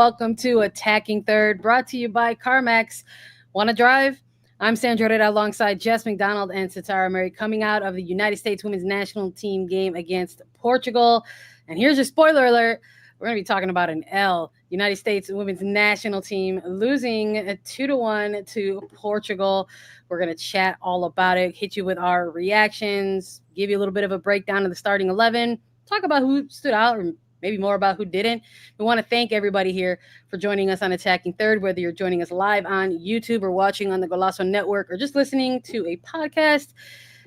welcome to Attacking Third, brought to you by CarMax. Want to drive? I'm Sandra Herrera alongside Jess McDonald and Satara Murray, coming out of the United States Women's National Team game against Portugal. And here's your spoiler alert. We're going to be talking about an L. United States Women's National Team losing 2-1 to Portugal. We're going to chat all about it, hit you with our reactions, give you a little bit of a breakdown of the starting 11, talk about who stood out, or maybe more about who didn't. We want to thank everybody here for joining us on Attacking Third, whether you're joining us live on YouTube or watching on the Golazo Network or just listening to a podcast.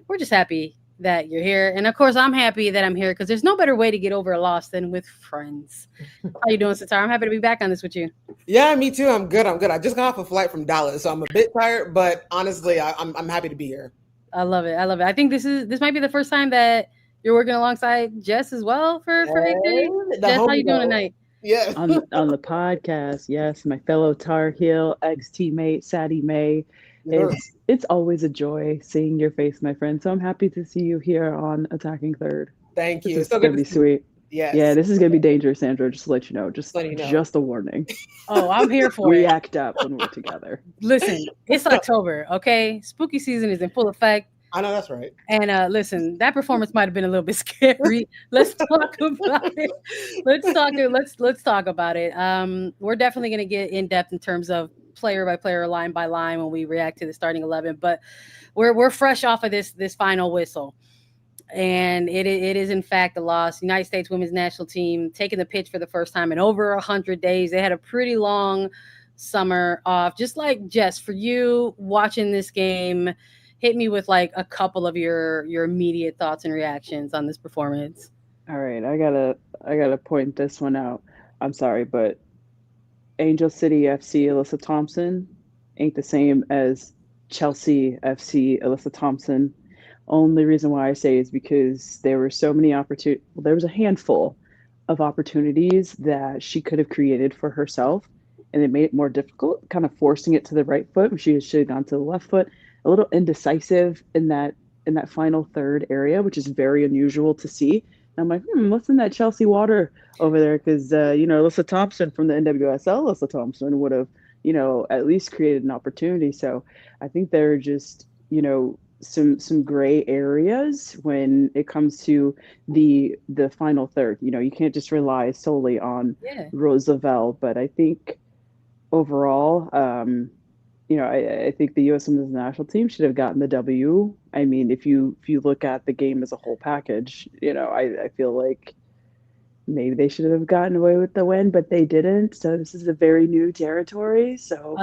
We're just happy that you're here. And of course, I'm happy that I'm here because there's no better way to get over a loss than with friends. How you doing, Satara? I'm happy to be back on this with you. Yeah, me too. I'm good. I just got off a flight from Dallas, so I'm a bit tired, but honestly, I'm happy to be here. I love it. I think this might be the first time that you're working alongside Jess as well for A3. Jess, how you doing tonight? Yeah. on the podcast, yes, my fellow Tar Heel ex-teammate, Sadie Mae. It's always a joy seeing your face, my friend. So I'm happy to see you here on Attacking Third. Thank you. It's so gonna be sweet. Yes. Yeah, this is gonna be dangerous, Sandra. Just to let you know. Just a warning. Oh, I'm here for it. React up when we're together. Listen, it's October, okay? Spooky season is in full effect. I know that's right. And listen, that performance might have been a little bit scary. Let's talk about it. Let's talk about it. We're definitely going to get in depth in terms of player by player, line by line when we react to the starting 11. But we're fresh off of this final whistle, and it is in fact a loss. United States Women's National Team taking the pitch for the first time in over 100 days. They had a pretty long summer off. Just like Jess, for you watching this game, hit me with like a couple of your immediate thoughts and reactions on this performance. All right, I gotta point this one out. I'm sorry, but Angel City FC Alyssa Thompson ain't the same as Chelsea FC Alyssa Thompson. Only reason why I say is because there were so many opportunities. Well, there was a handful of opportunities that she could have created for herself, and it made it more difficult, kind of forcing it to the right foot. She should have gone to the left foot. A little indecisive in that final third area, which is very unusual to see. And I'm like, what's in that Chelsea water over there? Because Lisa Thompson from the NWSL, Lisa Thompson would have, at least created an opportunity. So I think there are just, some gray areas when it comes to the final third. You can't just rely solely on Rose Lavelle, but I think overall, I think the U.S. Women's National Team should have gotten the W. I mean, if you look at the game as a whole package, I feel like maybe they should have gotten away with the win, but they didn't. So this is a very new territory. So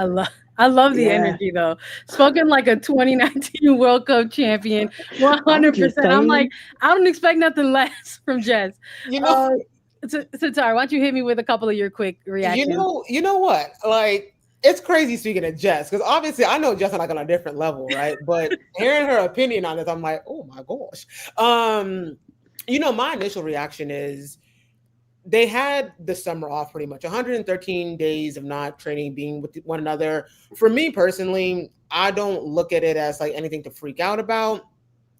I love the energy though. Spoken like a 2019 World Cup champion, 100%. I'm like, I don't expect nothing less from Jess. Satara, why don't you hit me with a couple of your quick reactions? You know what? Like, it's crazy speaking of Jess, because obviously I know Jess and I on a different level, right? But hearing her opinion on this, I'm like, oh my gosh. My initial reaction is they had the summer off pretty much, 113 days of not training, being with one another. For me personally, I don't look at it as like anything to freak out about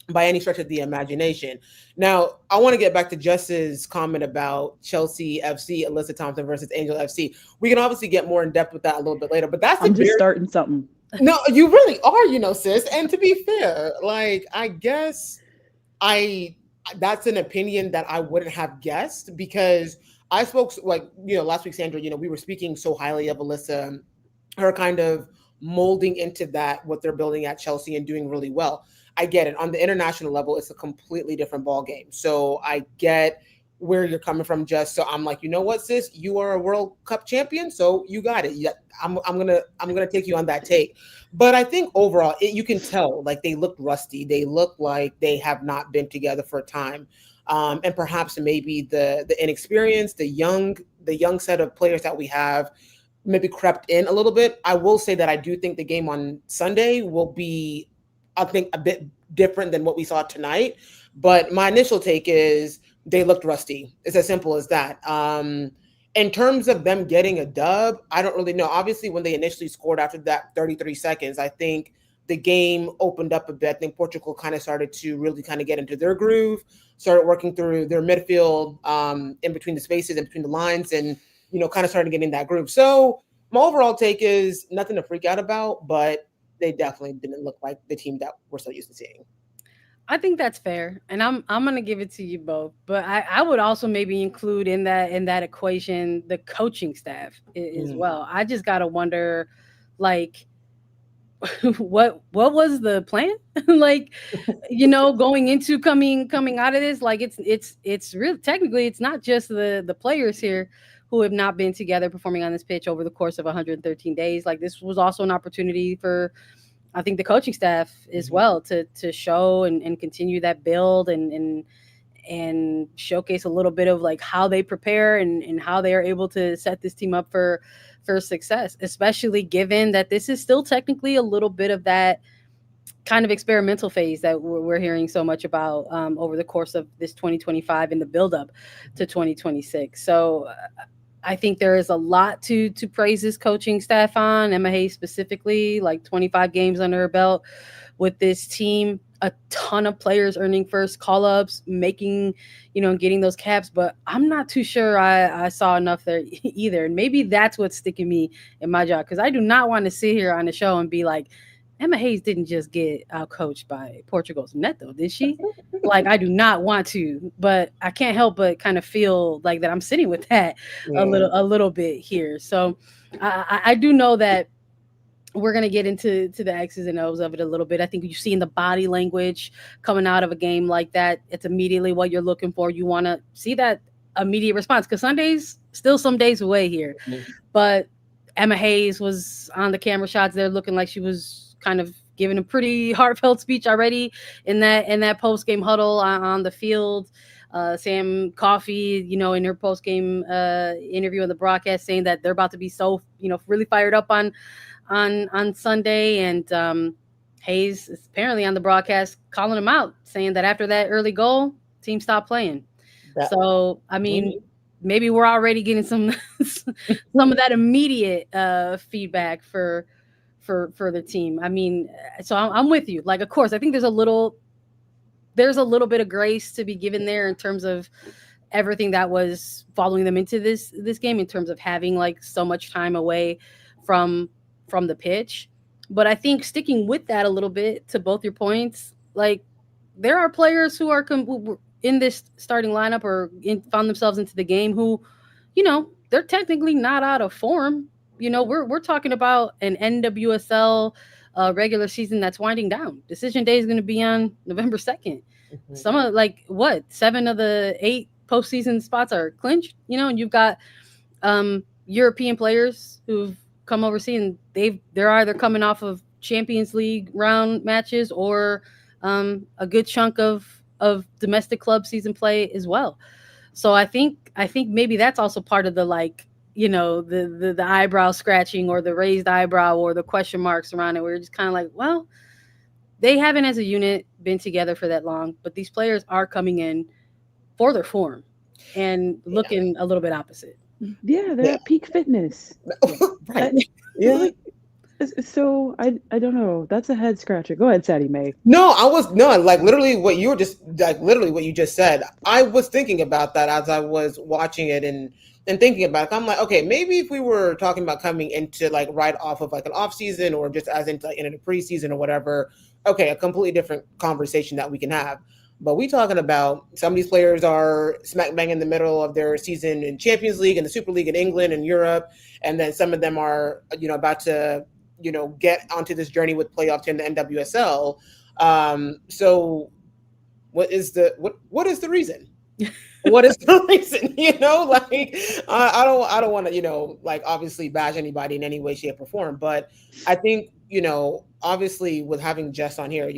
by any stretch of the imagination. Now, I want to get back to Jess's comment about Chelsea FC, Alyssa Thompson versus Angel FC. We can obviously get more in depth with that a little bit later, but I'm just starting something. No, you really are, sis. And to be fair, like, I guess that's an opinion that I wouldn't have guessed, because I spoke last week, Sandra, we were speaking so highly of Alyssa, her kind of molding into that, what they're building at Chelsea and doing really well. I get it. On the international level, it's a completely different ball game. So I get where you're coming from, Jess. So I'm like, you know what, sis? You are a World Cup champion, so you got it. Yeah, I'm gonna take you on that take. But I think overall, you can tell like they look rusty. They look like they have not been together for a time, and perhaps maybe the inexperience, the young set of players that we have maybe crept in a little bit. I will say that I do think the game on Sunday will be, I think, a bit different than what we saw tonight. But my initial take is they looked rusty. It's as simple as that. In terms of them getting a dub, I don't really know. Obviously, when they initially scored after that 33 seconds, I think the game opened up a bit. I think Portugal kind of started to really kind of get into their groove, started working through their midfield in between the spaces, in between the lines. And kind of starting to get in that group. So my overall take is nothing to freak out about, but they definitely didn't look like the team that we're so used to seeing. I think that's fair, and I'm gonna give it to you both. But I would also maybe include in that equation the coaching staff as Mm. well. I just gotta wonder, like, what was the plan? Like, going into coming out of this, like it's really technically it's not just the players here who have not been together performing on this pitch over the course of 113 days. Like, this was also an opportunity for, I think, the coaching staff as Mhm. well to show and continue that build and showcase a little bit of like how they prepare and how they are able to set this team up for success, especially given that this is still technically a little bit of that kind of experimental phase that we're hearing so much about over the course of this 2025 and the buildup to 2026. So I think there is a lot to praise this coaching staff on. Emma Hayes specifically, like 25 games under her belt with this team, a ton of players earning first call ups, making, getting those caps. But I'm not too sure I saw enough there either. And maybe that's what's sticking me in my job, because I do not want to sit here on the show and be like, Emma Hayes didn't just get out coached by Portugal's Neto, did she? Like, I do not want to, but I can't help but kind of feel like that I'm sitting with that Yeah. a little bit here. So I do know that we're gonna get into the X's and O's of it a little bit. I think you see in the body language coming out of a game like that, it's immediately what you're looking for. You want to see that immediate response, because Sunday's still some days away here. Mhm. But Emma Hayes was on the camera shots there looking like she was kind of giving a pretty heartfelt speech already in that post game huddle on the field. Sam Coffey, in her post game interview on the broadcast, saying that they're about to be so really fired up on Sunday, and Hayes is apparently on the broadcast calling him out, saying that after that early goal, team stopped playing. That. So I mean, maybe we're already getting some some of that immediate feedback for the team. I mean, so I'm with you. Like, of course, I think there's a little bit of grace to be given there in terms of everything that was following them into this game, in terms of having like so much time away from the pitch. But I think sticking with that a little bit, to both your points, like, there are players who are who in this starting lineup or found themselves into the game who, they're technically not out of form. We're talking about an NWSL regular season that's winding down. Decision day is going to be on November 2nd. Mhm. Some of, like, what, 7 of the 8 postseason spots are clinched, and you've got European players who've come overseas, and they're either coming off of Champions League round matches or a good chunk of domestic club season play as well. So I think maybe that's also part of the, like, the eyebrow scratching or the raised eyebrow or the question marks around it. We're just kind of like, well, they haven't as a unit been together for that long, but these players are coming in for their form and looking a little bit opposite. Yeah, they're Yeah. at peak fitness. Right. I, Yeah. so I don't know. That's a head scratcher. Go ahead, Sadie Mae. No, like literally what you were just like literally what you just said. I was thinking about that as I was watching it and thinking about it. I'm like, okay, maybe if we were talking about coming into like right off of like an off season or just as into like in a preseason or whatever, okay, a completely different conversation that we can have. But we talking about some of these players are smack bang in the middle of their season in Champions League and the Super League in England and Europe, and then some of them are about to get onto this journey with playoffs in the NWSL. So what is the reason? What is the reason? Like I don't want to like obviously bash anybody in any way, shape, or form, but I think obviously with having Jess on here,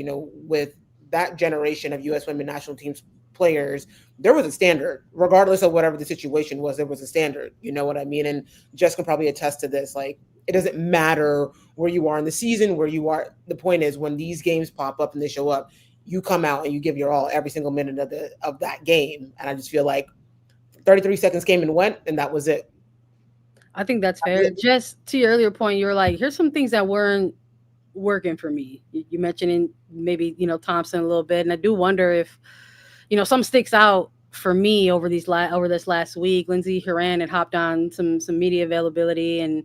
with that generation of U.S. women national teams players, there was a standard, regardless of whatever the situation was. There was a standard. You know what I mean? And Jess can probably attest to this. Like, it doesn't matter where you are in the season, where you are. The point is, when these games pop up and they show up, you come out and you give your all every single minute of that game. And I just feel like 33 seconds came and went, and that was it. I think that's fair. Just to your earlier point, you were like, here's some things that weren't working for me. You mentioned maybe Thompson a little bit, and I do wonder if some sticks out for me over this last week. Lindsey Horan had hopped on some media availability, and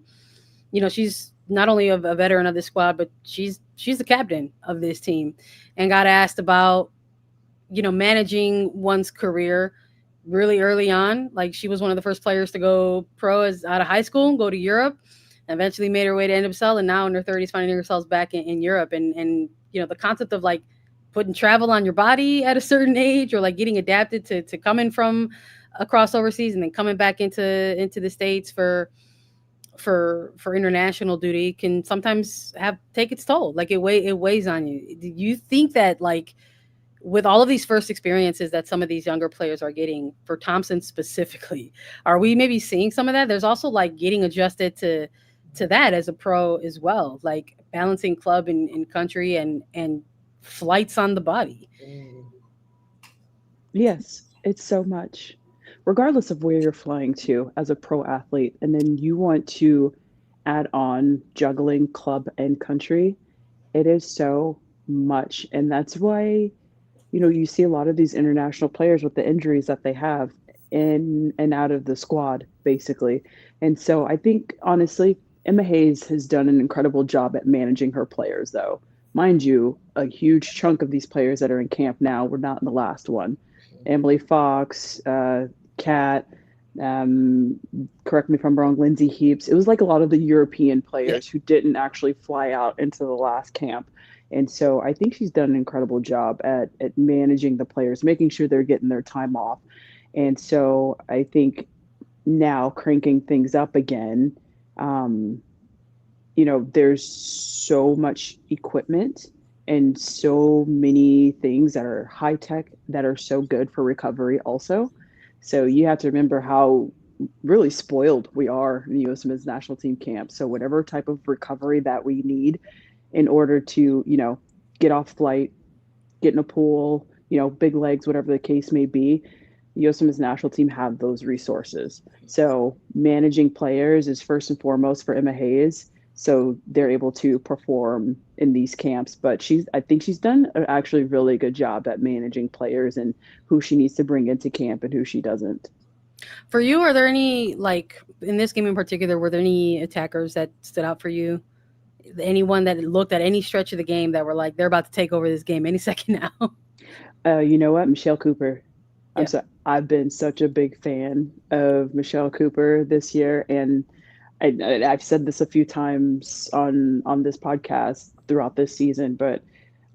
she's not only a veteran of the squad, but she's the captain of this team, and got asked about managing one's career really early on. Like, she was one of the first players to go pro as out of high school, go to Europe, eventually made her way to NWSL, and now in her 30s finding herself back in Europe. And the concept of like putting travel on your body at a certain age, or like getting adapted to coming from across overseas and then coming back into the States for international duty, can sometimes take its toll. Like, it weighs on you. Do you think that, like, with all of these first experiences that some of these younger players are getting, for Thompson specifically, are we maybe seeing some of that? There's also like getting adjusted to that as a pro as well, like balancing club and country and flights on the body. Yes, it's so much. Regardless of where you're flying to as a pro athlete, and then you want to add on juggling club and country, it is so much. And that's why, you see a lot of these international players with the injuries that they have in and out of the squad, basically. And so I think, honestly, Emma Hayes has done an incredible job at managing her players, though. Mind you, a huge chunk of these players that are in camp now were not in the last one. Emily Fox, Kat, correct me if I'm wrong, Lindsay Heaps. It was like a lot of the European players who didn't actually fly out into the last camp. And so I think she's done an incredible job at managing the players, making sure they're getting their time off. And so I think now cranking things up again, there's so much equipment and so many things that are high tech that are so good for recovery also. So you have to remember how really spoiled we are in the U.S. Men's National Team camp. So whatever type of recovery that we need in order to, get off flight, get in a pool, big legs, whatever the case may be, the U.S. Men's National Team have those resources. So managing players is first and foremost for Emma Hayes, so they're able to perform in these camps. But I think she's done an actually really good job at managing players and who she needs to bring into camp and who she doesn't. For you, are there any, like in this game in particular, were there any attackers that stood out for you? Anyone that looked at any stretch of the game that were like, they're about to take over this game any second now? You know what? Michelle Cooper. Yeah. I've been such a big fan of Michelle Cooper this year, and I've said this a few times on this podcast throughout this season, but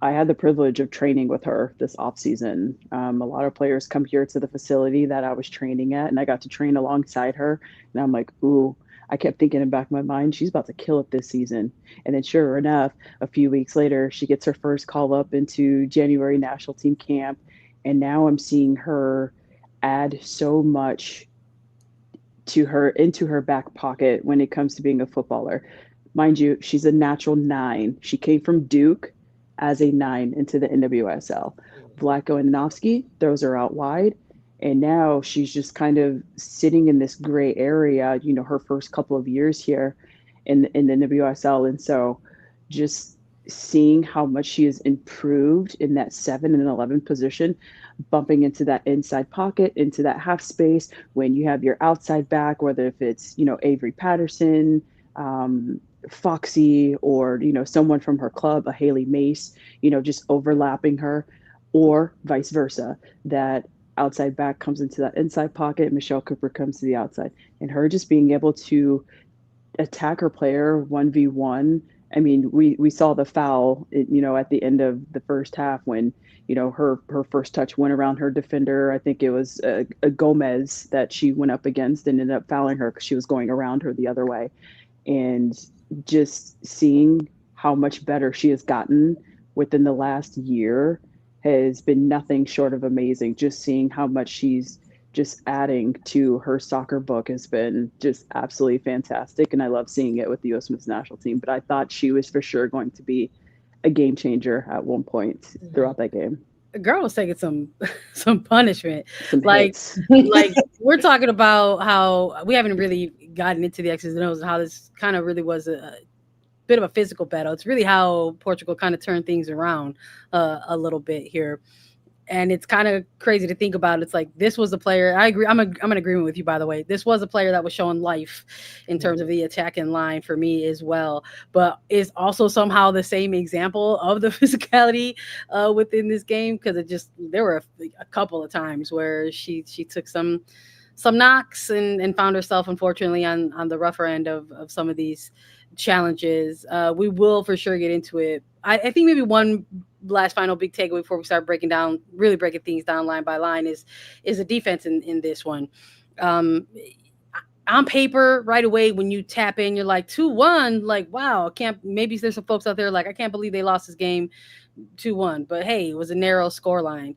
I had the privilege of training with her this off season. A lot of players come here to the facility that I was training at, and I got to train alongside her. And I'm like, ooh, I kept thinking in the back of my mind, she's about to kill it this season. And then sure enough, a few weeks later, she gets her first call up into January national team camp. And now I'm seeing her add so much into her back pocket when it comes to being a footballer. Mind you, she's a natural 9. She came from Duke as a 9 into the NWSL. Vlatko Andonovski throws her out wide, and now she's just kind of sitting in this gray area, her first couple of years here in the NWSL. And so just seeing how much she has improved in that 7 and 11 position, bumping into that inside pocket, into that half space, when you have your outside back, whether if it's, Avery Patterson, Foxy, or, someone from her club, a Haley Mace, just overlapping her, or vice versa, that outside back comes into that inside pocket, Michelle Cooper comes to the outside, and her just being able to attack her player 1v1. I mean, we saw the foul, at the end of the first half when, her first touch went around her defender. I think it was a Gomez that she went up against and ended up fouling her because she was going around her the other way. And just seeing how much better she has gotten within the last year has been nothing short of amazing. Just seeing how much she's just adding to her soccer book has been just absolutely fantastic. And I love seeing it with the U.S. Men's National Team. But I thought she was for sure going to be a game changer at one point throughout that game. The girl was taking some punishment. Some like we're talking about how we haven't really gotten into the X's and O's and how this kind of really was a bit of a physical battle. It's really how Portugal kind of turned things around a little bit here. And it's kind of crazy to think about. It's like this was a player. I agree. I'm in agreement with you, by the way. This was a player that was showing life in terms of the attacking line for me as well. But is also somehow the same example of the physicality within this game, because it just there were a couple of times where she took some knocks and found herself unfortunately on the rougher end of some of these challenges. We will for sure get into it. I think maybe one last final big takeaway before we start really breaking things down line by line is the defense in this one. Um, on paper, right away when you tap in, you're like 2-1. Like, wow, I can't. Maybe there's some folks out there like I can't believe they lost this game 2-1. But hey, it was a narrow score line.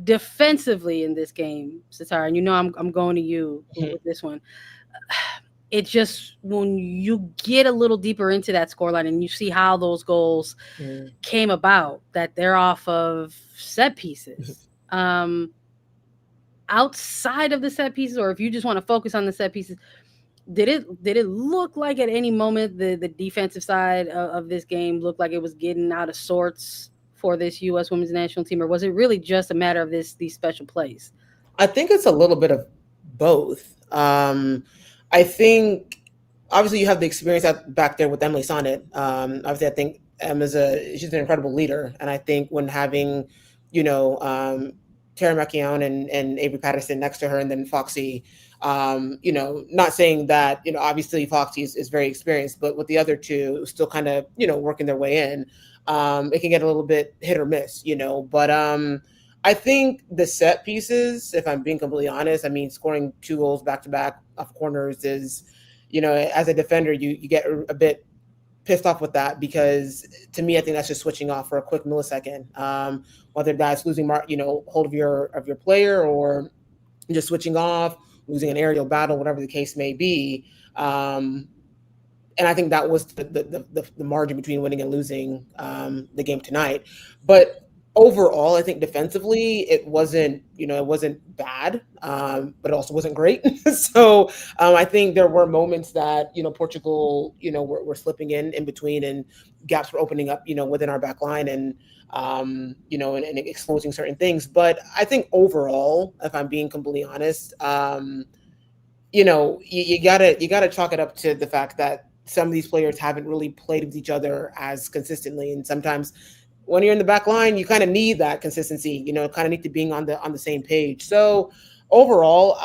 Defensively in this game, Satara, and I'm going to you with this one. It just when you get a little deeper into that scoreline and you see how those goals came about, that they're off of set pieces. Outside of the set pieces, or if you just want to focus on the set pieces, did it look like at any moment the defensive side of this game looked like it was getting out of sorts for this U.S. Women's National Team, or was it really just a matter of these special plays? I think it's a little bit of both. I think obviously you have the experience back there with Emily Sonnet. Obviously, I think she's an incredible leader, and I think when having, Tara McKeown and Avery Patterson next to her, and then Foxy, not saying that obviously Foxy is very experienced, but with the other two still kind of working their way in, it can get a little bit hit or miss, but. I think the set pieces, if I'm being completely honest, I mean, scoring 2 goals back to back off corners is, as a defender, you get a bit pissed off with that, because to me, I think that's just switching off for a quick millisecond. Whether that's losing hold of your player, or just switching off, losing an aerial battle, whatever the case may be. And I think that was the margin between winning and losing the game tonight. But overall, I think defensively it wasn't bad, but it also wasn't great. So I think there were moments that Portugal were slipping in between, and gaps were opening up within our back line, and and exposing certain things. But I think overall, if I'm being completely honest, you gotta chalk it up to the fact that some of these players haven't really played with each other as consistently, and sometimes when you're in the back line, you kind of need that consistency, kind of need to being on the same page. So overall,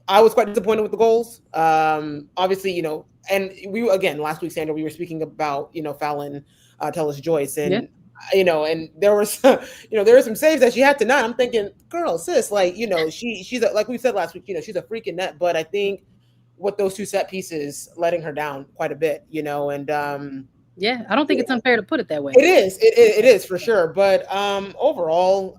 I was quite disappointed with the goals. Obviously, and again, last week, Sandra, we were speaking about, Fallon Tellis-Joyce, and, and there was, there were some saves that she had tonight. I'm thinking, girl, sis, like, she's like we said last week, she's a freaking net. But I think with those 2 set pieces letting her down quite a bit, and, yeah, I don't think it's unfair to put it that way. It is. It is for sure. But overall,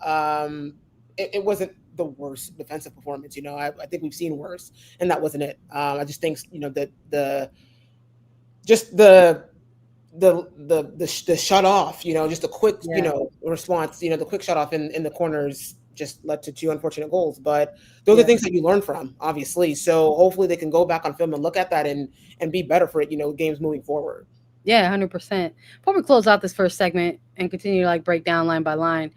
it wasn't the worst defensive performance. I think we've seen worse, and that wasn't it. I just think that the shut off, just a quick response, the quick shut off in the corners just led to 2 unfortunate goals. But those are things that you learn from, obviously. So hopefully they can go back on film and look at that and be better for it, games moving forward. Yeah, 100%. Before we close out this first segment and continue to break down line by line,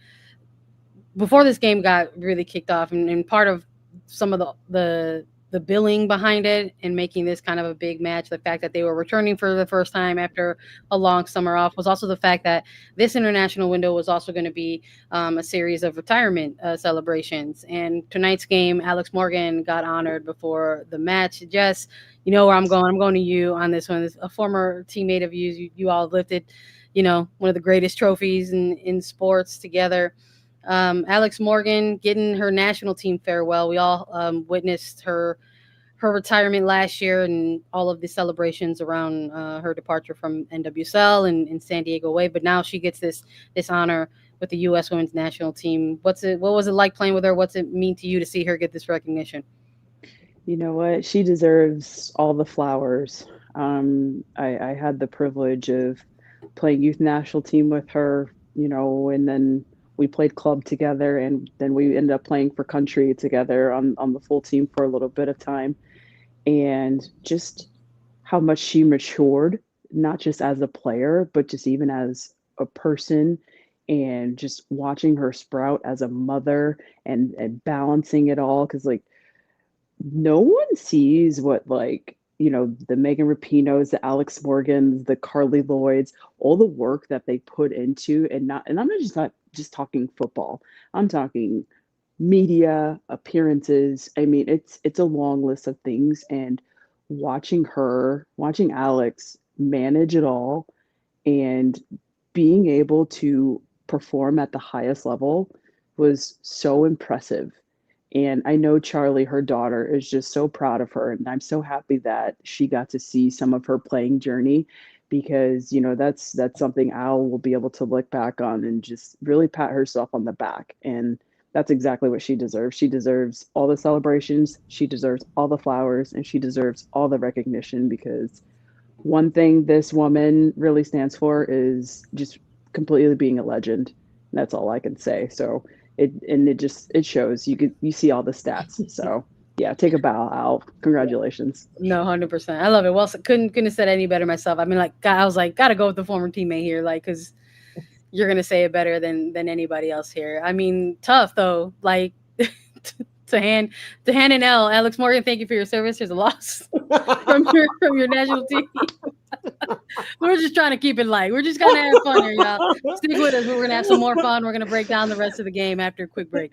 before this game got really kicked off, and part of some of the billing behind it and making this kind of a big match, the fact that they were returning for the first time after a long summer off, was also the fact that this international window was also going to be a series of retirement celebrations. And tonight's game, Alex Morgan got honored before the match. Jess, you know where I'm going. I'm going to you on this one. This, a former teammate of yours, you all lifted, one of the greatest trophies in sports together. Alex Morgan getting her national team farewell. We all witnessed her retirement last year and all of the celebrations around her departure from NWSL and San Diego away. But now she gets this honor with the U.S. Women's National Team. What was it like playing with her? What's it mean to you to see her get this recognition? You know what? She deserves all the flowers. I had the privilege of playing youth national team with her, and then we played club together, and then we ended up playing for country together on the full team for a little bit of time. And just how much she matured, not just as a player, but just even as a person and just watching her sprout as a mother and balancing it all, because like no one sees what, like, the Megan Rapinos, the Alex Morgans, the Carly Lloyds, all the work that they put into, and I'm not just talking football. I'm talking media, appearances. I mean, it's a long list of things, and watching Alex manage it all and being able to perform at the highest level was so impressive. And I know Charlie, her daughter, is just so proud of her. And I'm so happy that she got to see some of her playing journey, because, that's something Al will be able to look back on and just really pat herself on the back. And that's exactly what she deserves. She deserves all the celebrations. She deserves all the flowers, and she deserves all the recognition, because one thing this woman really stands for is just completely being a legend. That's all I can say. So it shows. You see all the stats. So yeah, take a bow, Al. Congratulations. No, 100%. I love it. Well, couldn't have said any better myself. I mean, like, I was like, gotta go with the former teammate here, like, because you're gonna say it better than anybody else here. I mean, tough though. Like, to hand an L. Alex Morgan, thank you for your service. Here's a loss from your national team. We're just trying to keep it light. We're just gonna have fun here, y'all. Stick with us. We're gonna have some more fun. We're gonna break down the rest of the game after a quick break.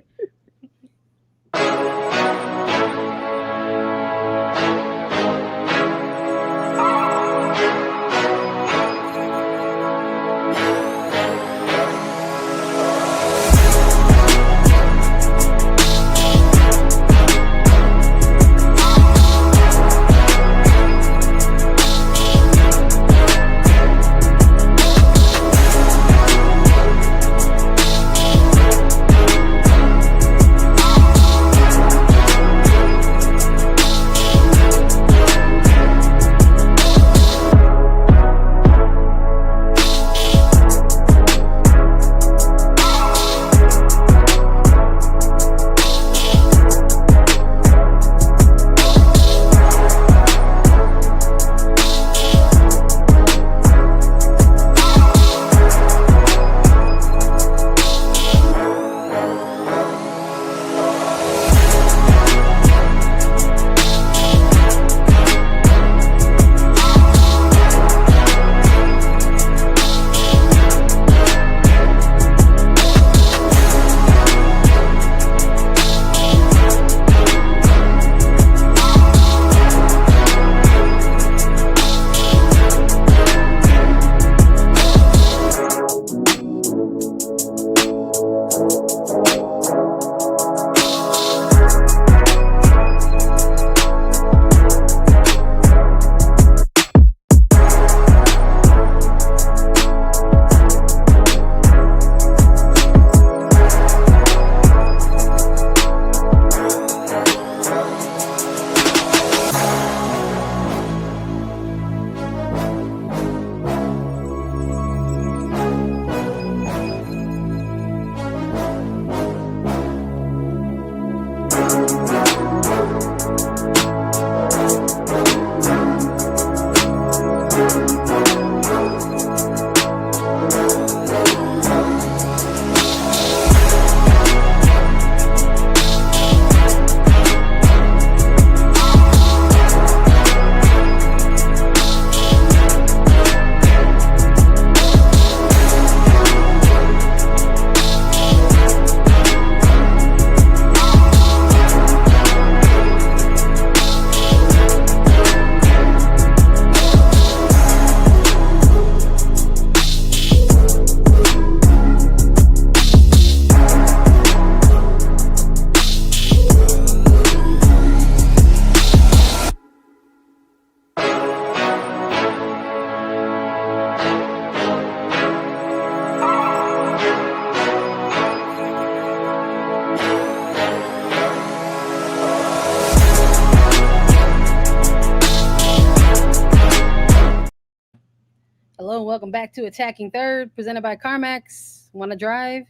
Hello and welcome back to Attacking Third, presented by CarMax. Want to drive?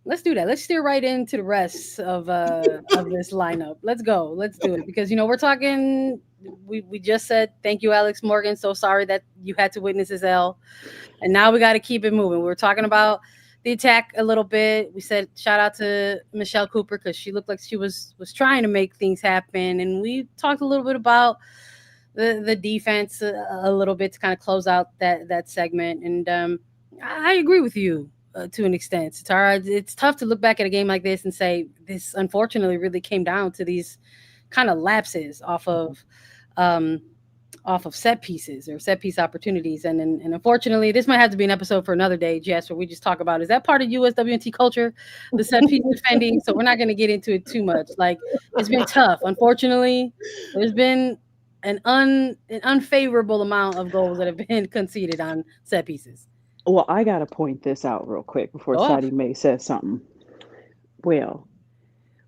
Let's do that. Let's steer right into the rest of this lineup. Let's go. Let's do it, because we're talking. We just said thank you, Alex Morgan. So sorry that you had to witness his L, and now we got to keep it moving. We're talking about the attack a little bit. We said shout out to Michelle Cooper because she looked like she was trying to make things happen, and we talked a little bit about the defense a little bit to kind of close out that segment. And I agree with you to an extent, Satara. It's tough to look back at a game like this and say this unfortunately really came down to these kind of lapses um, off of set pieces or set piece opportunities. And unfortunately, this might have to be an episode for another day, Jess, where we just talk about, is that part of USWNT culture, the set piece defending? So we're not going to get into it too much. Like, it's been tough. Unfortunately, there's been an unfavorable amount of goals that have been conceded on set pieces. Well, I got to point this out real quick before Sadie Mae says something. Well,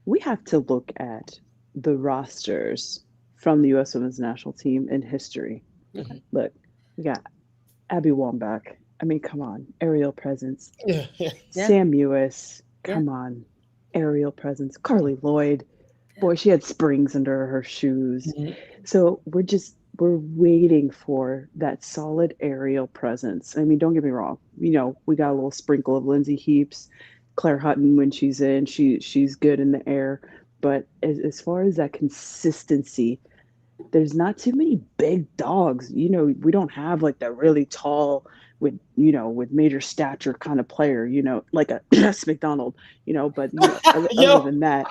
we have to look at the rosters from the U.S. Women's National Team in history. Mhm. Look, we got Abby Wambach. I mean, come on, aerial presence. Yeah. Sam Ewis, come on, aerial presence. Carly Lloyd, boy, she had springs under her shoes. Mhm. So we're waiting for that solid aerial presence. I mean, don't get me wrong. You know, we got a little sprinkle of Lindsay Heaps, Claire Hutton when she's in. She's good in the air. But as far as that consistency, there's not too many big dogs. You know, we don't have like that really tall with major stature kind of player, like a Jess McDonald, but other than that,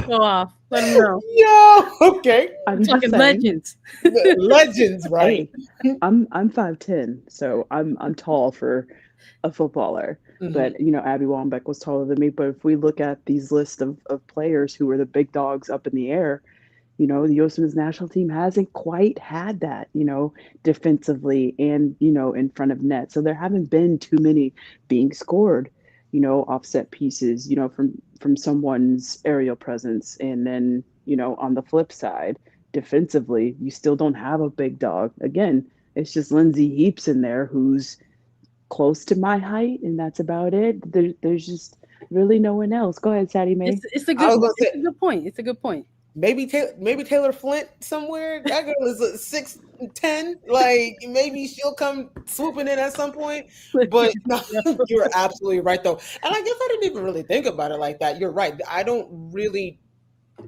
Go off. Let them know. Yo, okay. I'm just Talking saying, legends. Legends, right? hey, I'm 5'10", so I'm tall for a footballer. Mhm. But Abby Wambach was taller than me. But if we look at these lists of players who are the big dogs up in the air, the U.S. Women's National Team hasn't quite had that, defensively and in front of net. So there haven't been too many being scored, offset pieces, from someone's aerial presence. And then on the flip side, defensively, you still don't have a big dog. Again, it's just Lindsay Heaps in there who's close to my height, and that's about it. There's just really no one else. Go ahead, Sadie Mae. It's a good point. It's a good point. Maybe Taylor Flint somewhere. That girl is 6'10". Like, maybe she'll come swooping in at some point. But no, you're absolutely right, though. And I guess I didn't even really think about it like that. You're right. I don't really,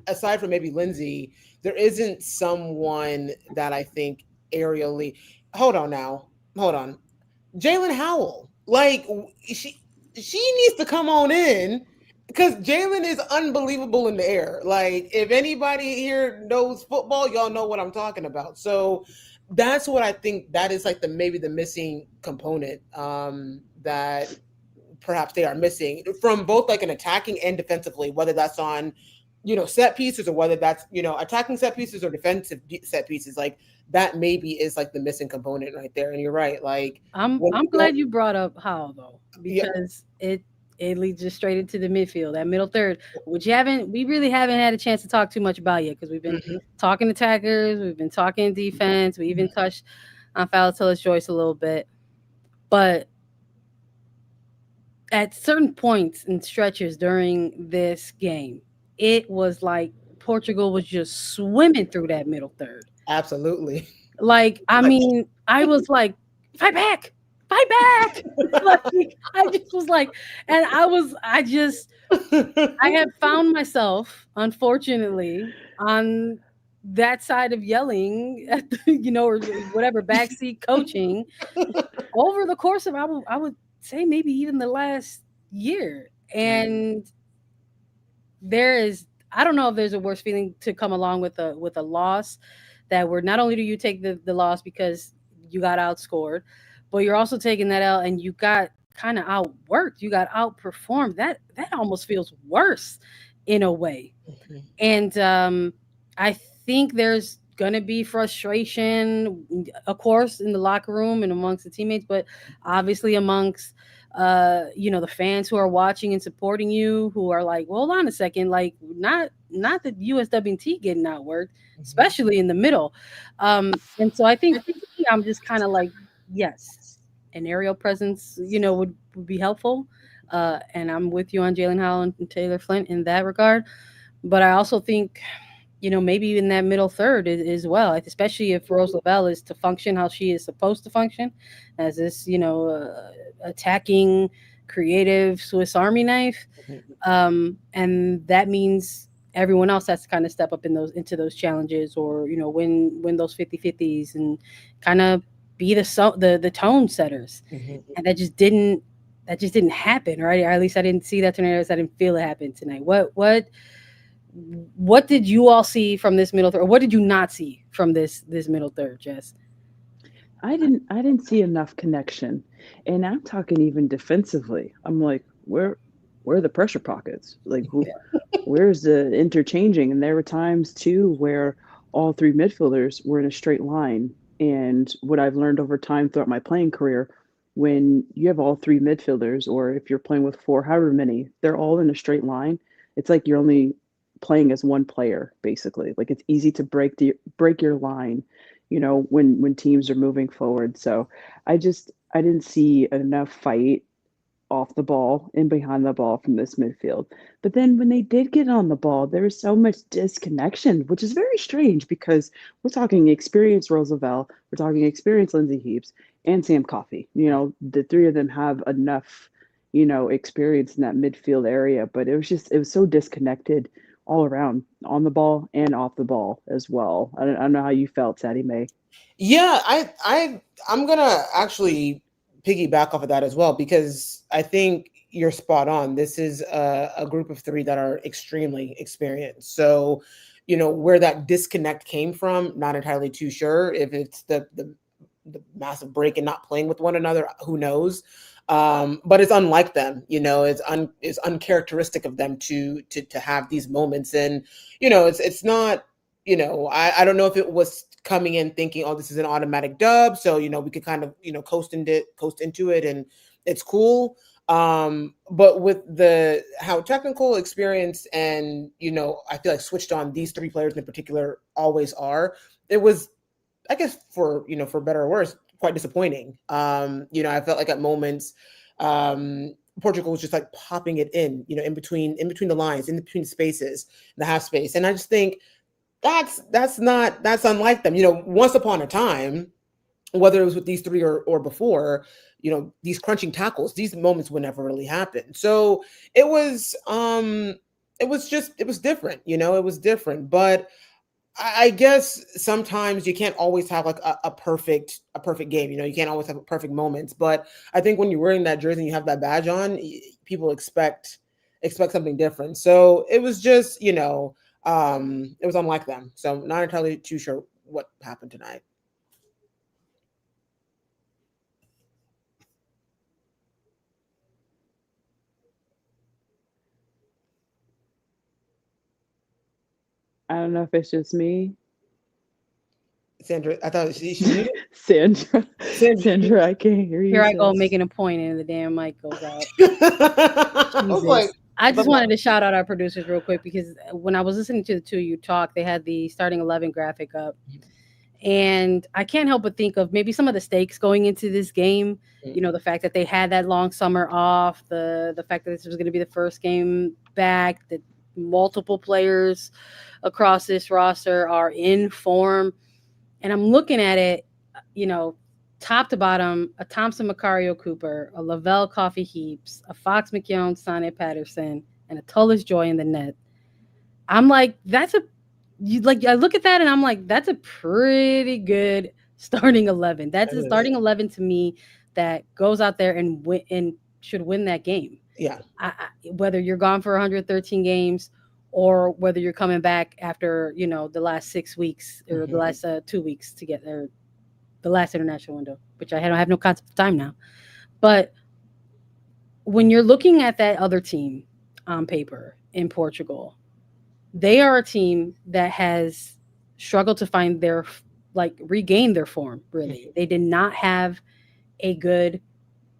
aside from maybe Lindsay, there isn't someone that I think aerially. Hold on. Jalen Howell, like she needs to come on in because Jalen is unbelievable in the air. Like, if anybody here knows football, y'all know what I'm talking about. So that's what I think that is like maybe the missing component that perhaps they are missing from both like an attacking and defensively, whether that's on set pieces or whether that's attacking set pieces or defensive set pieces. Like, that maybe is like the missing component right there. And you're right. Like, I'm glad you brought up Howell though, because it leads us straight into the midfield, that middle third, which we really haven't had a chance to talk too much about yet, because we've been talking attackers, we've been talking defense, we even touched on Philatelis Joyce a little bit. But at certain points and stretches during this game, it was like Portugal was just swimming through that middle third. Absolutely. Like, I mean, I was like, fight back. Like, I just was like, and I have found myself, unfortunately, on that side of yelling at or whatever backseat coaching over the course of, I would say maybe even the last year. And I don't know if there's a worse feeling to come along with a loss, that where not only do you take the loss because you got outscored, but you're also taking that L and you got kind of outworked, you got outperformed. That almost feels worse in a way. And I think there's gonna be frustration, of course, in the locker room and amongst the teammates, but obviously amongst the fans who are watching and supporting you, who are like, well, hold on a second, like not the USWNT getting outworked, especially in the middle. And so I think I'm just kind of like, yes, an aerial presence, would be helpful. And I'm with you on Jalen Howell and Taylor Flint in that regard. But I also think maybe in that middle third as well, especially if Rose Lavelle is to function how she is supposed to function as this, attacking, creative Swiss Army knife. And that means everyone else has to kind of step up into those challenges, or win those 50-50s and kind of be the tone setters. And that just didn't happen, right? Or at least I didn't see that tonight. I didn't feel it happen tonight. What did you all see from this middle third, or what did you not see from this middle third, Jess? I didn't see enough connection. And I'm talking even defensively. I'm like, where are the pressure pockets? Like where's the interchanging? And there were times too where all three midfielders were in a straight line. And what I've learned over time throughout my playing career, when you have all three midfielders, or if you're playing with four, however many, they're all in a straight line. It's like you're only playing as one player, basically. Like it's easy to break your line, when teams are moving forward. So I didn't see enough fight off the ball and behind the ball from this midfield. But then when they did get on the ball, there was so much disconnection, which is very strange because we're talking experienced Roosevelt, we're talking experienced Lindsay Heaps, and Sam Coffey. The three of them have enough, experience in that midfield area, but it was so disconnected all around, on the ball and off the ball as well. I don't know how you felt, Sadie Mae. Yeah, I'm gonna actually piggyback off of that as well, because I think you're spot on. This is a group of three that are extremely experienced. So, where that disconnect came from, not entirely too sure. If it's the massive break and not playing with one another, who knows? But it's unlike them. It's uncharacteristic of them to have these moments. And it's not. I don't know if it was coming in thinking, oh, this is an automatic dub, so we could kind of coast into it, and it's cool. But with how technical, experienced, and I feel like switched on these three players in particular always are, it was, I guess, for better or worse, quite disappointing. I felt like at moments, Portugal was just like popping it in between the lines, in between spaces, the half space, and I just think that's unlike them. Once upon a time, whether it was with these three or before, these crunching tackles, these moments would never really happen. So it was different. It was different. But I guess sometimes you can't always have like a perfect game. You can't always have perfect moments. But I think when you're wearing that jersey and you have that badge on, people expect something different. So it was just, it was unlike them. So not entirely too sure what happened tonight. I don't know if it's just me. Sandra, I thought she muted. Sandra, I can't hear you. Here I go making a point and the damn mic goes out. I was like, I just wanted to shout out our producers real quick, because when I was listening to the two of you talk, they had the starting 11 graphic up. And I can't help but think of maybe some of the stakes going into this game. The fact that they had that long summer off, the fact that this was going to be the first game back, that multiple players across this roster are in form. And I'm looking at it, top to bottom, a Thompson Macario Cooper, a Lavelle Coffey Heaps, a Fox McKeown Sonny Patterson, and a Tullis Joy in the net. I'm like, I look at that and I'm like, that's a pretty good starting 11. That's a starting 11 to me that goes out there and should win that game. Yeah. Whether you're gone for 113 games or whether you're coming back after, the last 6 weeks or the last 2 weeks to get there, the last international window, which I have no concept of time now. But when you're looking at that other team on paper in Portugal, they are a team that has struggled to find regain their form, really. They did not have a good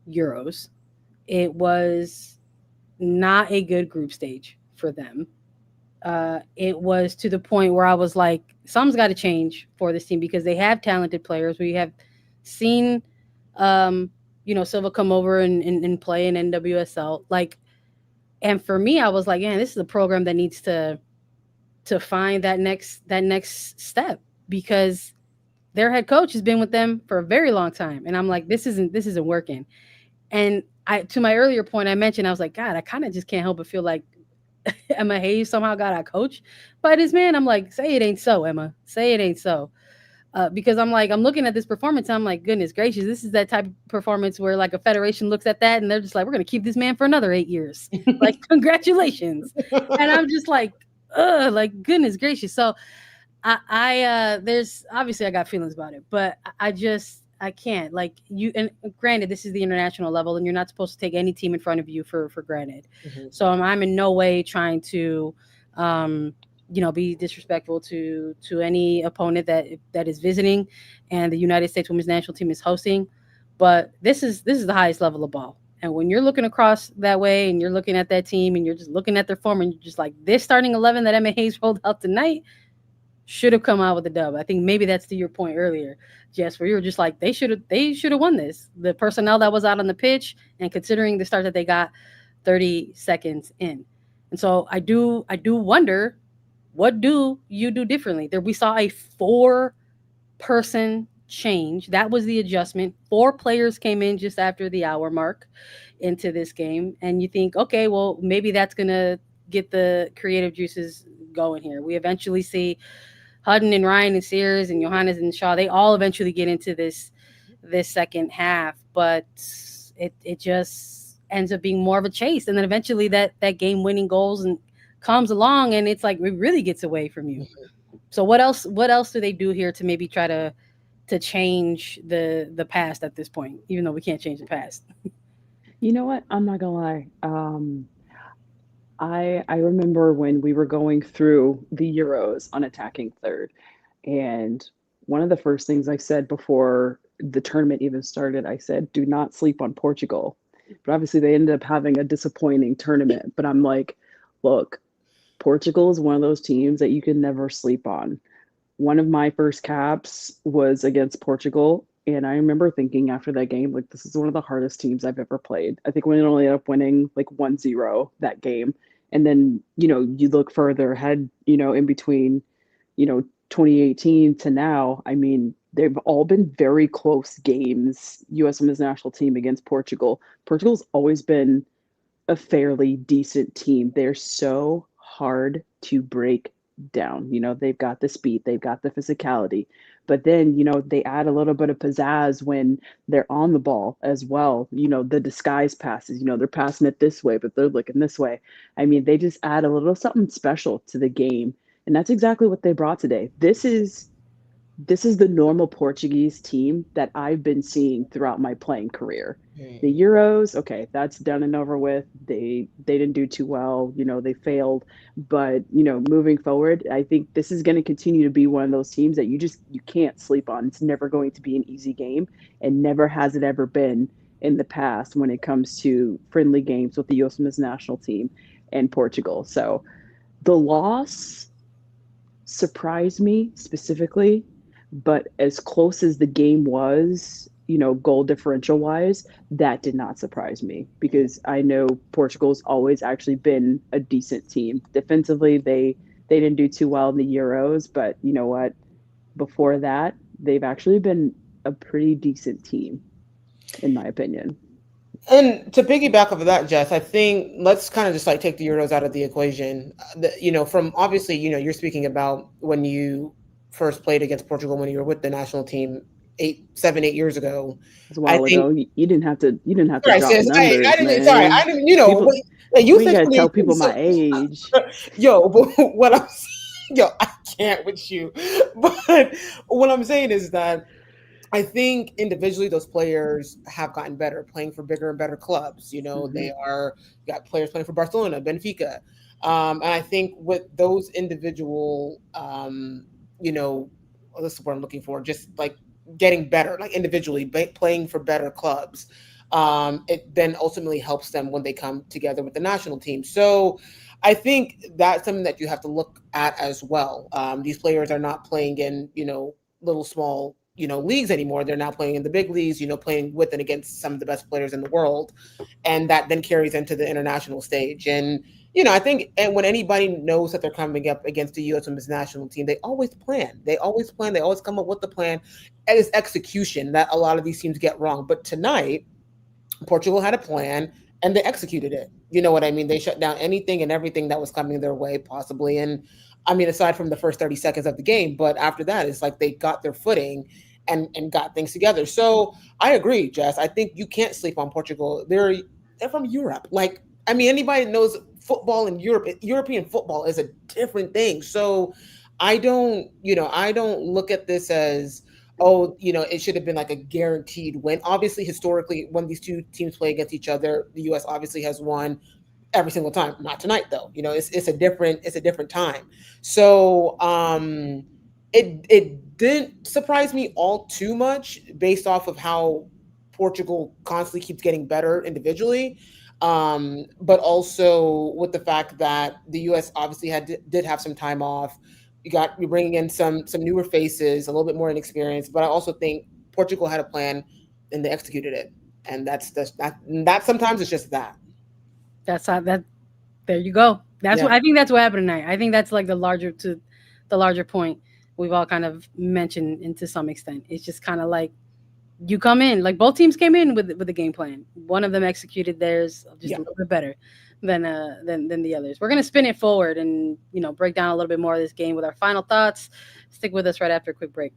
Euros. It was not a good group stage for them. It was to the point where I was like, something's got to change for this team, because they have talented players. We have seen, Silva come over and play in NWSL. And for me, I was like, yeah, this is a program that needs to to find that next step, because their head coach has been with them for a very long time. And I'm like, this isn't working. And I, to my earlier point, I mentioned, I was like, God, I kind of just can't help but feel like Emma Hayes somehow got our coach by this man. I'm like, say it ain't so, Emma. Say it ain't so. Because I'm like, I'm looking at this performance. I'm like, goodness gracious, this is that type of performance where like a federation looks at that and they're just like, we're going to keep this man for another 8 years. Like, congratulations. And I'm just like, like, goodness gracious. So there's obviously I got feelings about it, but I can't, like, you. And granted, this is the international level, and you're not supposed to take any team in front of you for granted. Mm-hmm. So I'm in no way trying to, be disrespectful to any opponent that is visiting, and the United States Women's National Team is hosting. But this is the highest level of ball. And when you're looking across that way, and you're looking at that team, and you're just looking at their form, and you're just like, this starting 11 that Emma Hayes rolled out tonight should have come out with a dub. I think maybe that's to your point earlier, Jess, where you were just like, they should have won this. The personnel that was out on the pitch, and considering the start that they got 30 seconds in. And so I do wonder, what do you do differently? There, we saw a 4-person change. That was the adjustment. 4 players came in just after the hour mark into this game. And you think, okay, well, maybe that's gonna get the creative juices going here. We eventually see Hutton and Ryan and Sears and Johannes and Shaw, they all eventually get into this second half, but it just ends up being more of a chase. And then eventually that game winning goals and comes along, and it's like, it really gets away from you. So what else do they do here to maybe try to change the past at this point, even though we can't change the past? You know what? I'm not gonna lie. I remember when we were going through the Euros on attacking third, and one of the first things I said before the tournament even started, I said, do not sleep on Portugal. But obviously they ended up having a disappointing tournament. But I'm like, look, Portugal is one of those teams that you can never sleep on. One of my first caps was against Portugal. And I remember thinking after that game, like, this is one of the hardest teams I've ever played. I think we only ended up winning like 1-0 that game. And then, you look further ahead, in between, 2018 to now. I mean, they've all been very close games. US Women's National Team against Portugal. Portugal's always been a fairly decent team. They're so hard to break down. They've got the speed, they've got the physicality, but then, they add a little bit of pizzazz when they're on the ball as well. The disguise passes, they're passing it this way, but they're looking this way. I mean, they just add a little something special to the game. And that's exactly what they brought today. This is the normal Portuguese team that I've been seeing throughout my playing career. The Euros, okay, that's done and over with. They didn't do too well, they failed. But, moving forward, I think this is going to continue to be one of those teams that you can't sleep on. It's never going to be an easy game, and never has it ever been in the past when it comes to friendly games with the US Women's National Team and Portugal. So the loss surprised me specifically. But as close as the game was, goal differential wise, that did not surprise me, because I know Portugal's always actually been a decent team. Defensively, they didn't do too well in the Euros, but you know what? Before that, they've actually been a pretty decent team, in my opinion. And to piggyback off of that, Jess, I think let's kind of just like take the Euros out of the equation. From obviously, you're speaking about when you first played against Portugal when you were with the national team 8 years ago. It was a while ago. You didn't have to Sorry, drop sis, numbers, I didn't. man. Sorry, I didn't. People, You we ain't gotta tell people my age. Yo, but what I'm I can't with you. But what I'm saying is that I think individually those players have gotten better playing for bigger and better clubs. Mm-hmm. They got players playing for Barcelona, Benfica. And I think with those individual, this is what I'm looking for, just like getting better, like individually playing for better clubs. It then ultimately helps them when they come together with the national team. So I think that's something that you have to look at as well. These players are not playing in, little small, leagues anymore. They're now playing in the big leagues, playing with and against some of the best players in the world. And that then carries into the international stage. And I think and when anybody knows that they're coming up against the U.S. Women's National Team, they always plan. They always plan. They always come up with the plan. And it's execution that a lot of these teams get wrong. But tonight, Portugal had a plan and they executed it. You know what I mean? They shut down anything and everything that was coming their way, possibly. And I mean, aside from the first 30 seconds of the game, but after that, it's like they got their footing and got things together. So I agree, Jess. I think you can't sleep on Portugal. They're from Europe. Like, I mean, anybody that knows football in Europe, European football is a different thing. So I don't look at this as, oh, it should have been like a guaranteed win. Obviously, historically, when these two teams play against each other, the U.S. obviously has won every single time. Not tonight, though. It's a different time. So it didn't surprise me all too much based off of how Portugal constantly keeps getting better individually. But also with the fact that the U.S. obviously did have some time off. You're bringing in some newer faces, a little bit more inexperienced. But I also think Portugal had a plan and they executed it, and that sometimes it's just that. That's how that. There you go. That's what I think. That's what happened tonight. I think that's like the larger point we've all kind of mentioned, and to some extent, it's just kind of like you come in, like both teams came in with the game plan. One of them executed theirs just a little bit better than the others. We're gonna spin it forward and break down a little bit more of this game with our final thoughts. Stick with us right after a quick break.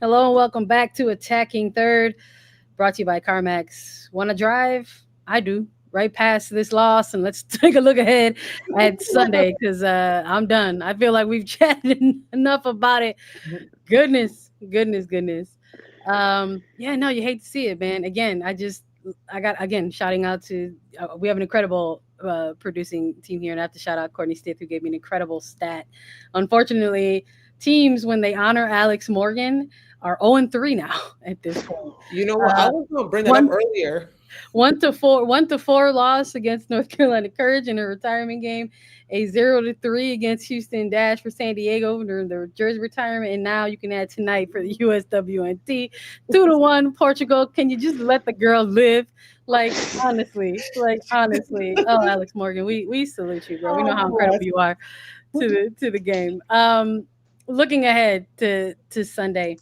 Hello and welcome back to Attacking Third, brought to you by CarMax. Want to drive? I do. Right past this loss, and let's take a look ahead at Sunday because I'm done. I feel like we've chatted enough about it. Goodness. Yeah, no, you hate to see it, man. Again, I got again shouting out to we have an incredible producing team here, and I have to shout out Courtney Stith who gave me an incredible stat. Unfortunately, teams when they honor Alex Morgan are 0-3 now at this point. You know what? I Uh, was going to bring that up one earlier. 1-4 loss against North Carolina Courage in a retirement game, a 0-3 against Houston Dash for San Diego during their jersey retirement, and now you can add tonight for the USWNT 2-1 Portugal. Can you just let the girl live? Like honestly. Oh, Alex Morgan, we salute you, bro. We know how Oh, incredible you are to the game. Looking ahead to Sunday,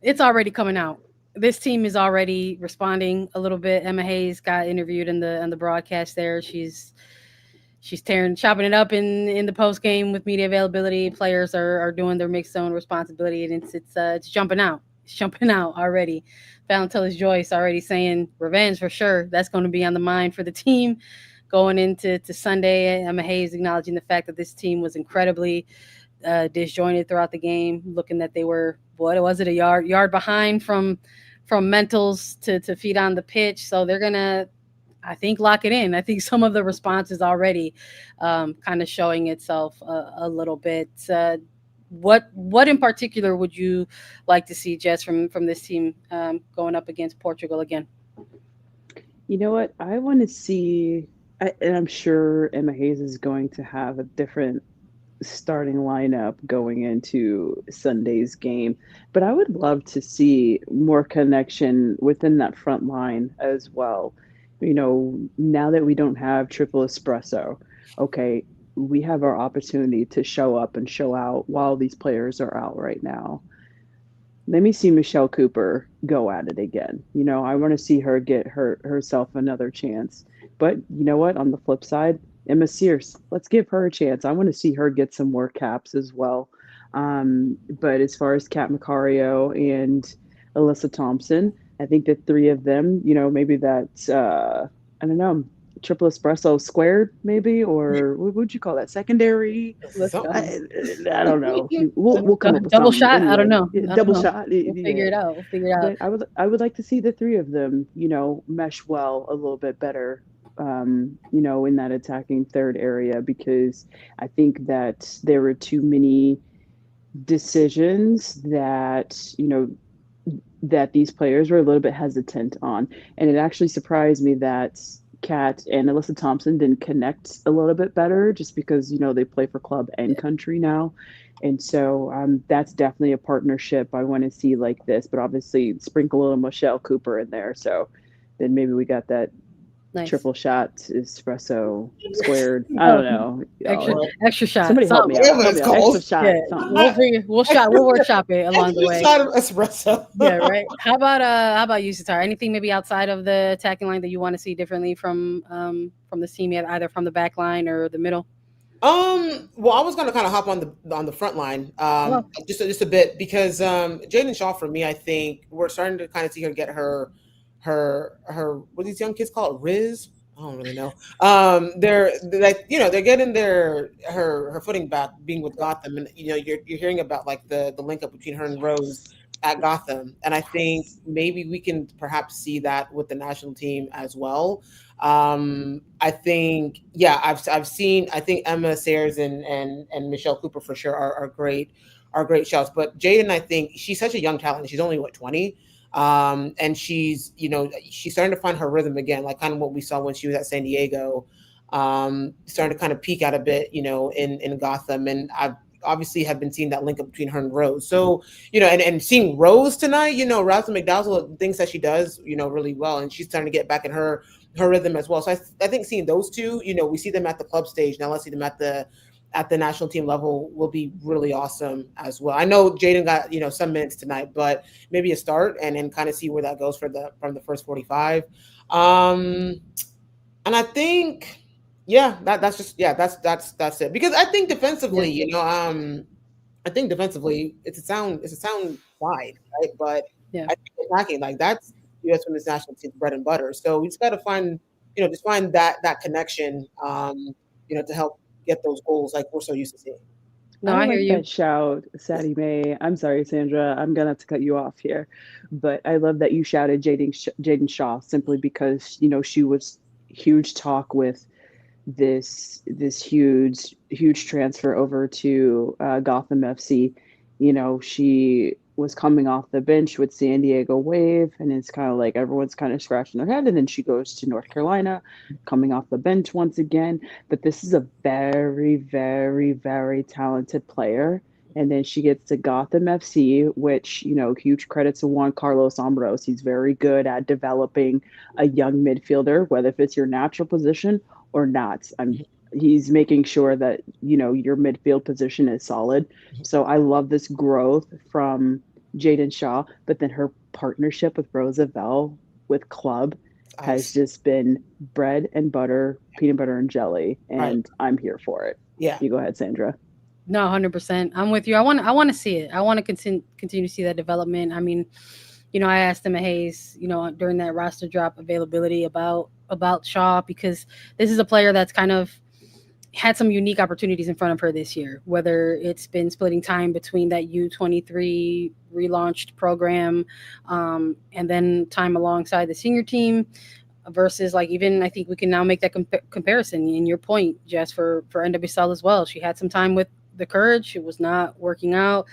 it's already coming out. This team is already responding a little bit. Emma Hayes got interviewed in the broadcast there. She's tearing chopping it up in the post game with media availability. Players are doing their mixed zone responsibility, and it's jumping out. It's jumping out already. Valentellis Joyce already saying revenge for sure. That's going to be on the mind for the team going into Sunday. Emma Hayes acknowledging the fact that this team was incredibly disjointed throughout the game, looking that they were what was it a yard behind from mentals to feet on the pitch. So they're gonna, I think, lock it in. I think some of the response is already kind of showing itself a little bit. What in particular would you like to see, Jess, from this team going up against Portugal again? You know what? I want to see, and I'm sure Emma Hayes is going to have a different starting lineup going into Sunday's game, but I would love to see more connection within that front line as well. Now that we don't have triple espresso, okay, we have our opportunity to show up and show out while these players are out right now. Let me see Michelle Cooper go at it again. I want to see her get herself another chance. But you know what? On the flip side, Emma Sears, let's give her a chance. I want to see her get some more caps as well. But as far as Kat Macario and Alyssa Thompson, I think the three of them, maybe that's I don't know, triple espresso squared, maybe, or what would you call that? Secondary? something. I don't know. We'll come up with Double something shot? I don't anyway. know. Yeah, I don't double know. shot. We'll figure Yeah. it out. We'll figure it out. But I would like to see the three of them, mesh well a little bit better, in that attacking third area, because I think that there were too many decisions that these players were a little bit hesitant on. And it actually surprised me that Kat and Alyssa Thompson didn't connect a little bit better, just because, they play for club and country now. And so that's definitely a partnership I want to see like this, but obviously sprinkle a little Michelle Cooper in there. So then maybe we got that Nice. triple shot espresso squared. I don't know. Extra Y'all, extra shot. somebody help me Something. out. Whatever Help it's me out. Extra called. shot. Yeah. Something. We'll workshop it along the Extra way. shot of espresso. Yeah, right. How about you, Satara? Anything maybe outside of the attacking line that you want to see differently from the team, either from the back line or the middle? Well, I was gonna kind of hop on the front line, Hello. just a bit because Jaden Shaw for me, I think we're starting to kind of see her get her what do these young kids call it, Riz? I don't really know. They're like they're getting her footing back, being with Gotham, and you're hearing about like the link up between her and Rose at Gotham, and I think maybe we can perhaps see that with the national team as well. I think, yeah, I've seen. I think Emma Sayers and Michelle Cooper for sure are great shouts. But Jaden, I think she's such a young talent. She's only what 20, and she's starting to find her rhythm again, like kind of what we saw when she was at San Diego, starting to kind of peak out a bit, in Gotham, and I've obviously have been seeing that link up between her and Rose. So, and seeing Rose tonight, Rosa McDowell, things that she does, really well, and she's starting to get back in her rhythm as well. So I think seeing those two, we see them at the club stage. Now let's see them at the national team level will be really awesome as well. I know Jaden got, some minutes tonight, but maybe a start and kind of see where that goes from the first 45. And I think, yeah, that's just, yeah, that's it. Because I think defensively, I think defensively it's a sound wide, right? But Yeah. I think attacking, like that's US Women's National Team's bread and butter. So we just got to find, just find that connection, to help get those goals like we're so used to seeing. No, I I hear like you. that shout, Sadie Mae. I'm sorry, Sandra. I'm gonna have to cut you off here, but I love that you shouted Jaden Shaw simply because she was huge talk with this huge transfer over to Gotham FC. She was coming off the bench with San Diego Wave, and it's kind of like everyone's kind of scratching their head. And then she goes to North Carolina, coming off the bench once again. But this is a very, very, very talented player. And then she gets to Gotham FC, which, huge credits to Juan Carlos Ambrose. He's very good at developing a young midfielder, whether if it's your natural position or not. He's making sure that your midfield position is solid. So I love this growth from Jaden Shaw, but then her partnership with Lavelle with club has just been bread and butter, peanut butter and jelly, and I'm here for it. Yeah. You go ahead, Sandra. No, 100%. I'm with you. I want to see it. I want to continue to see that development. I mean, I asked Emma Hayes, during that roster drop availability about Shaw, because this is a player that's kind of had some unique opportunities in front of her this year, whether it's been splitting time between that U23 relaunched program, and then time alongside the senior team, versus like, even I think we can now make that comparison in your point, Jess, for NWSL as well. She had some time with the Courage. It was not working out.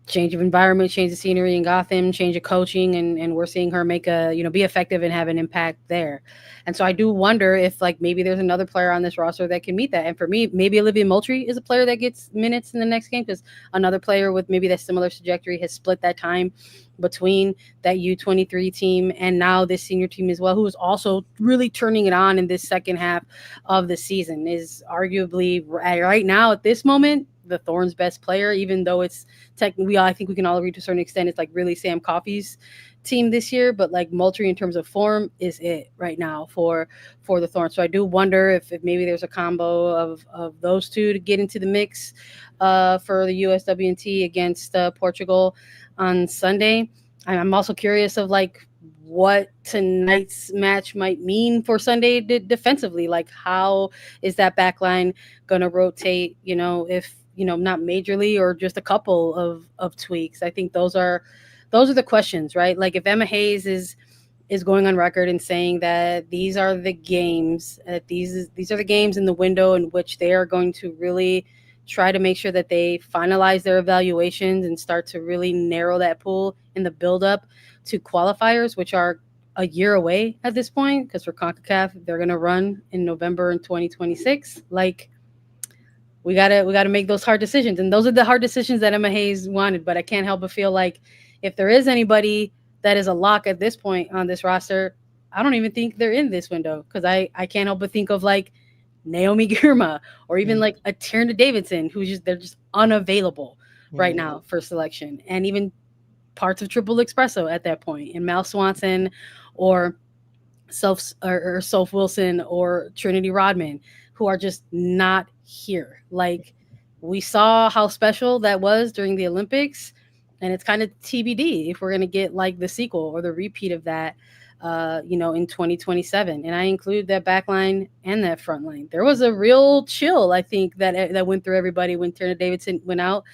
Change of environment, change of scenery in Gotham, change of coaching, and we're seeing her make be effective and have an impact there. And so I do wonder if like maybe there's another player on this roster that can meet that. And for me, maybe Olivia Moultrie is a player that gets minutes in the next game, because another player with maybe that similar trajectory has split that time between that U23 team and now this senior team as well, who is also really turning it on in this second half of the season, is arguably right now at this moment the Thorns' best player, even though it's technically, I think we can all agree to a certain extent, it's like really Sam Coffey's team this year, but like Moultrie in terms of form is it right now for the Thorns. So I do wonder if maybe there's a combo of those two to get into the mix for the USWNT against Portugal on Sunday. I'm also curious of like what tonight's match might mean for Sunday defensively. Like, how is that backline going to rotate, if not majorly or just a couple of tweaks? I think those are the questions, right? Like, if Emma Hayes is going on record and saying that these are the games, that these are the games in the window in which they are going to really try to make sure that they finalize their evaluations and start to really narrow that pool in the build-up to qualifiers, which are a year away at this point, because for CONCACAF, they're going to run in November in 2026. Like, we gotta make those hard decisions, and those are the hard decisions that Emma Hayes wanted. But I can't help but feel like if there is anybody that is a lock at this point on this roster, I don't even think they're in this window, because I can't help but think of like Naomi Girma or even like a Tierna Davidson, they're just unavailable right now for selection, and even parts of Triple Espresso at that point, and Mal Swanson or Soph Wilson or Trinity Rodman, who are just not here. Like, we saw how special that was during the Olympics, and it's kind of TBD if we're going to get like the sequel or the repeat of that, in 2027. And I include that back line and that front line. There was a real chill, I think, that went through everybody when Tierna Davidson went out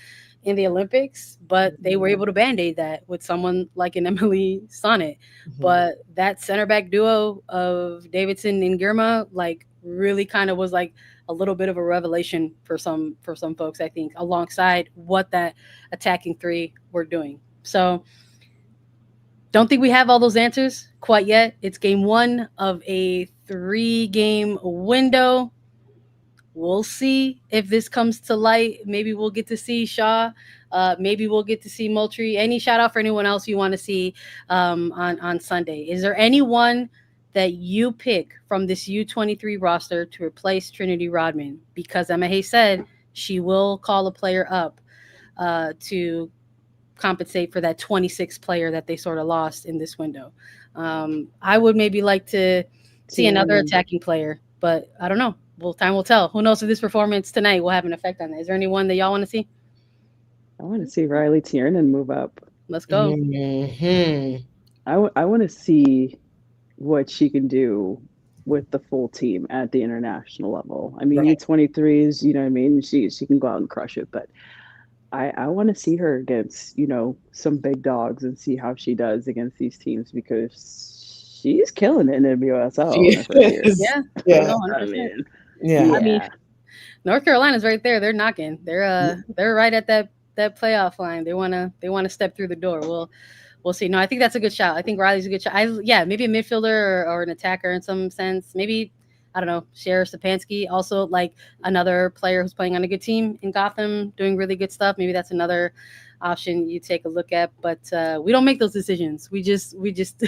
in the Olympics, but they were able to band-aid that with someone like an Emily Sonnet. But that center back duo of Davidson and Girma, like, really kind of was like a little bit of a revelation for some folks, I think, alongside what that attacking three were doing. So don't think we have all those answers quite yet. It's game one of a 3-game window. We'll see if this comes to light. Maybe we'll get to see Shaw. Maybe we'll get to see Moultrie. Any shout out for anyone else you want to see on Sunday? Is there anyone that you pick from this U23 roster to replace Trinity Rodman? Because Emma Hayes said she will call a player up to compensate for that 26th player that they sort of lost in this window. I would maybe like to see another attacking player, but I don't know. Well, time will tell. Who knows if this performance tonight will have an effect on that? Is there anyone that y'all want to see? I want to see Riley Tiernan move up. Let's go. I want to see what she can do with the full team at the international level. I mean, Right. U23s, you know what I mean? She can go out and crush it, but I want to see her against, you know, some big dogs and see how she does against these teams because she's killing it in the NWSL in her first year. Is. Yeah. Yeah. No, I 100%. mean, Yeah. I mean, yeah. North Carolina's right there. They're knocking. They're right at that playoff line. They wanna step through the door. We'll see. No, I think that's a good shout. I think Riley's a good shot. Maybe a midfielder or an attacker in some sense. Maybe, I don't know, Cher Stepanski, also like another player who's playing on a good team in Gotham, doing really good stuff. Maybe that's another option you take a look at. But we don't make those decisions. We just we just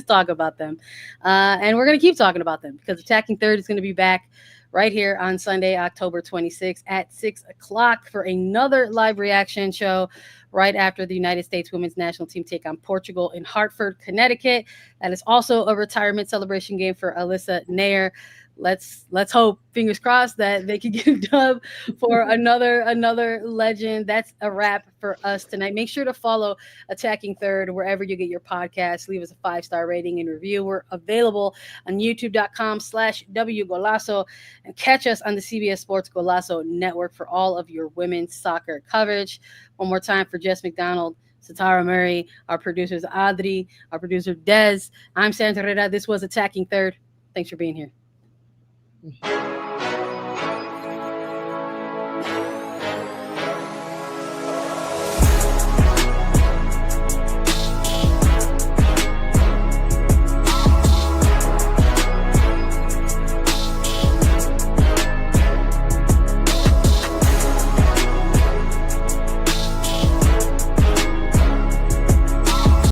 talk about them, and we're gonna keep talking about them because Attacking Third is gonna be back right here on Sunday, October 26th at 6 o'clock for another live reaction show right after the United States women's national team take on Portugal in Hartford, Connecticut. That is also a retirement celebration game for Alyssa Nair. Let's hope, fingers crossed, that they can get a dub for another legend. That's a wrap for us tonight. Make sure to follow Attacking Third wherever you get your podcasts. Leave us a 5-star rating and review. We're available on youtube.com/WGolazo and catch us on the CBS Sports Golazo Network for all of your women's soccer coverage. One more time for Jess McDonald, Satara Murray, our producers Adri, our producer Des. I'm Sandra Herrera. This was Attacking Third. Thanks for being here.